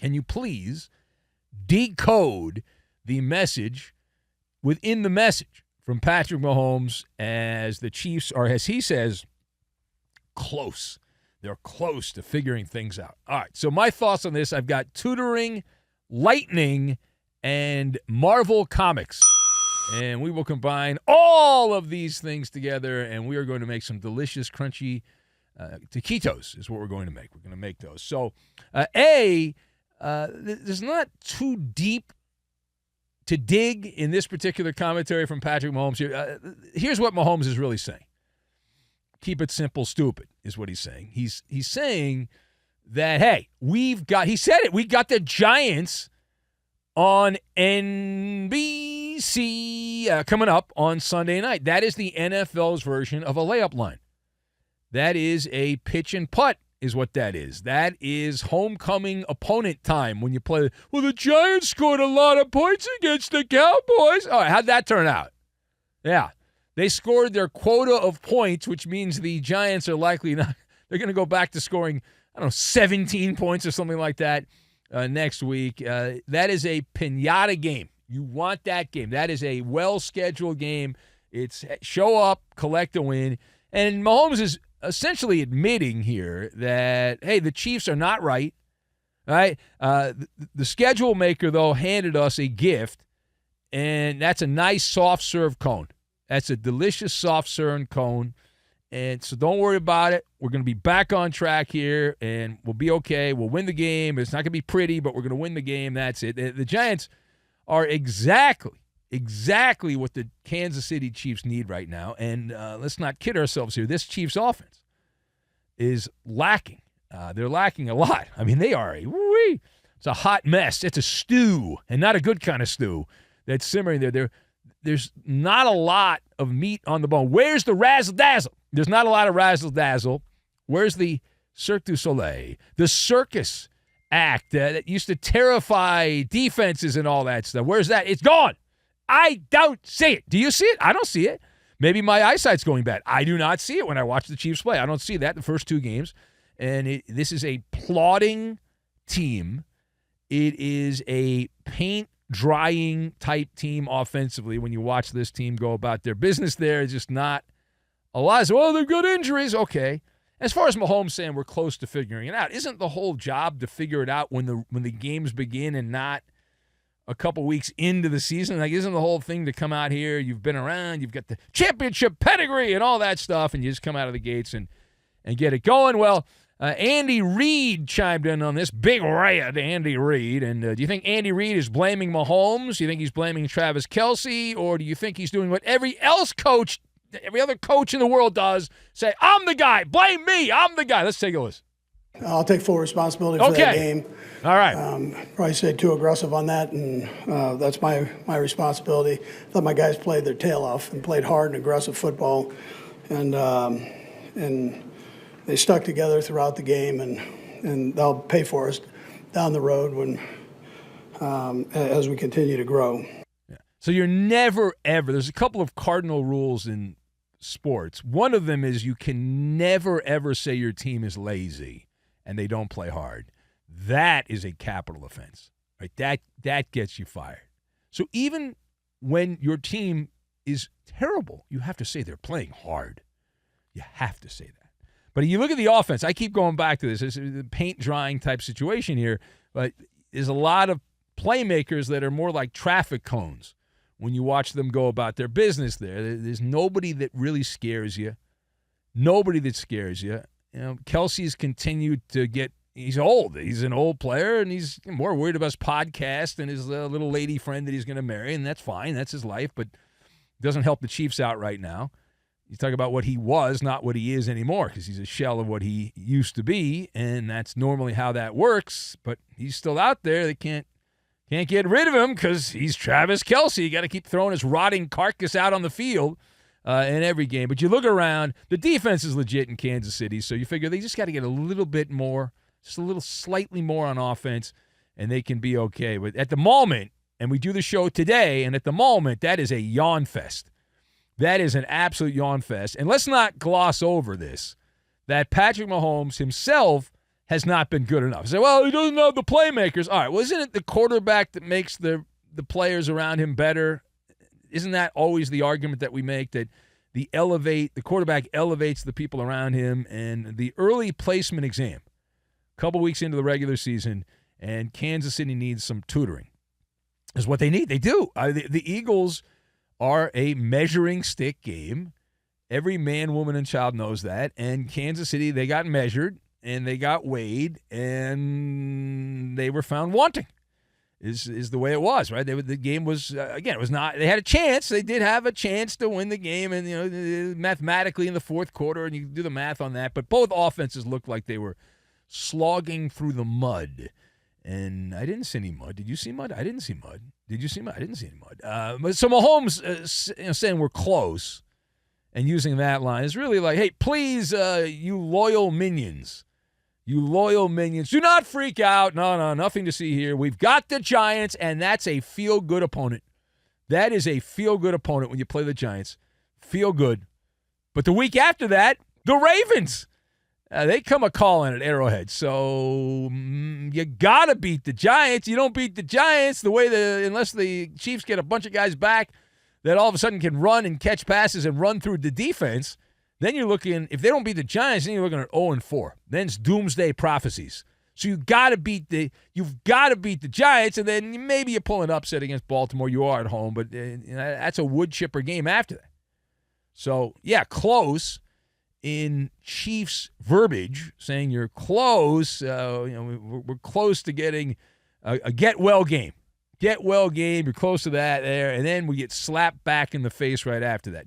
Can you please decode the message within the message from Patrick Mahomes as the Chiefs are, as he says, close. They're close to figuring things out. All right, so my thoughts on this, I've got tutoring, lightning, and Marvel Comics. And we will combine all of these things together, and we are going to make some delicious, crunchy taquitos is what we're going to make. We're going to make those. So, there's not too deep to dig in this particular commentary from Patrick Mahomes here. Here's what Mahomes is really saying. Keep it simple, stupid, is what he's saying. He's saying that, hey, he said it, we got the Giants on NBC coming up on Sunday night. That is the NFL's version of a layup line. That is a pitch and putt is what that is. That is homecoming opponent time when you play. Well, the Giants scored a lot of points against the Cowboys. All right, how'd that turn out? Yeah, they scored their quota of points, which means the Giants are likely not. They're going to go back to scoring, 17 points or something like that next week. That is a piñata game. You want that game. That is a well-scheduled game. It's show up, collect a win. And Mahomes is essentially admitting here that, hey, the Chiefs are not right. Right? The schedule maker, though, handed us a gift, and that's a nice soft serve cone. That's a delicious soft serve cone. And so don't worry about it. We're going to be back on track here, and we'll be okay. We'll win the game. It's not going to be pretty, but we're going to win the game. That's it. The Giants are exactly what the Kansas City Chiefs need right now. And let's not kid ourselves here. This Chiefs offense is lacking. They're lacking a lot. I mean, they are it's a hot mess. It's a stew, and not a good kind of stew that's simmering there. There's not a lot of meat on the bone. Where's the razzle-dazzle? There's not a lot of razzle-dazzle. Where's the Cirque du Soleil? The circus act that used to terrify defenses and all that stuff. Where's that? It's gone. I don't see it. Do you see it? I don't see it. Maybe my eyesight's going bad. I do not see it when I watch the Chiefs play. I don't see that the first two games. And this is a plodding team. It is a paint-drying type team offensively. When you watch this team go about their business there, it's just not a lot. Well, they've got injuries. Okay. As far as Mahomes saying we're close to figuring it out, isn't the whole job to figure it out when the games begin and not a couple weeks into the season? Like, isn't the whole thing to come out here, you've been around, you've got the championship pedigree and all that stuff, and you just come out of the gates and get it going? Well, Andy Reid chimed in on this. Big red, Andy Reid. And do you think Andy Reid is blaming Mahomes? Do you think he's blaming Travis Kelce? Or do you think he's doing what every other coach in the world does? Say, I'm the guy. Blame me. I'm the guy. Let's take a listen. I'll take full responsibility for that game. All right. Probably stayed too aggressive on that, and that's my responsibility. I thought my guys played their tail off and played hard and aggressive football, and they stuck together throughout the game, and they'll pay for us down the road when as we continue to grow. Yeah. So you're never, ever – there's a couple of cardinal rules in sports. One of them is you can never, ever say your team is lazy and they don't play hard. That is a capital offense. Right? That gets you fired. So even when your team is terrible, you have to say they're playing hard. You have to say that. But you look at the offense, I keep going back to this. It's a paint-drying type situation here, but there's a lot of playmakers that are more like traffic cones when you watch them go about their business there. There's nobody that really scares you. Nobody that scares you. Kelsey's continued to get – he's old. He's an old player, and he's more worried about his podcast and his little lady friend that he's going to marry, and that's fine. That's his life, but it doesn't help the Chiefs out right now. You talk about what he was, not what he is anymore, because he's a shell of what he used to be, and that's normally how that works. But he's still out there. They can't get rid of him because he's Travis Kelce. You got to keep throwing his rotting carcass out on the field in every game. But you look around, the defense is legit in Kansas City, so you figure they just got to get a little bit more, just a little slightly more on offense, and they can be okay. But at the moment, and we do the show today, and at the moment, that is a yawn fest. That is an absolute yawn fest. And let's not gloss over this, that Patrick Mahomes himself has not been good enough. Say, well, he doesn't have the playmakers. All right, well, isn't it the quarterback that makes the players around him better? Isn't that always the argument that we make, that the quarterback elevates the people around him? And the early placement exam, a couple weeks into the regular season, and Kansas City needs some tutoring, is what they need. They do. The Eagles are a measuring stick game. Every man, woman, and child knows that. And Kansas City, they got measured, and they got weighed, and they were found wanting. Is the way it was, right? The game was, again, it was not, they had a chance. They did have a chance to win the game, and, mathematically in the fourth quarter, and you can do the math on that. But both offenses looked like they were slogging through the mud. And I didn't see any mud. Did you see mud? I didn't see mud. Did you see mud? I didn't see any mud. So Mahomes saying we're close and using that line is really like, hey, please, you loyal minions, do not freak out. No, nothing to see here. We've got the Giants, and that's a feel-good opponent. That is a feel-good opponent when you play the Giants. Feel good. But the week after that, the Ravens. They come a-calling at Arrowhead. So you got to beat the Giants. You don't beat the Giants unless the Chiefs get a bunch of guys back that all of a sudden can run and catch passes and run through the defense. Then you're looking, if they don't beat the Giants, then you're looking at 0-4. Then it's doomsday prophecies. So you've got to beat the Giants, and then maybe you pull an upset against Baltimore. You are at home, but that's a wood chipper game after that. So, yeah, close in Chiefs verbiage, saying you're close. We're close to getting a get-well game. Get-well game, you're close to that there, and then we get slapped back in the face right after that.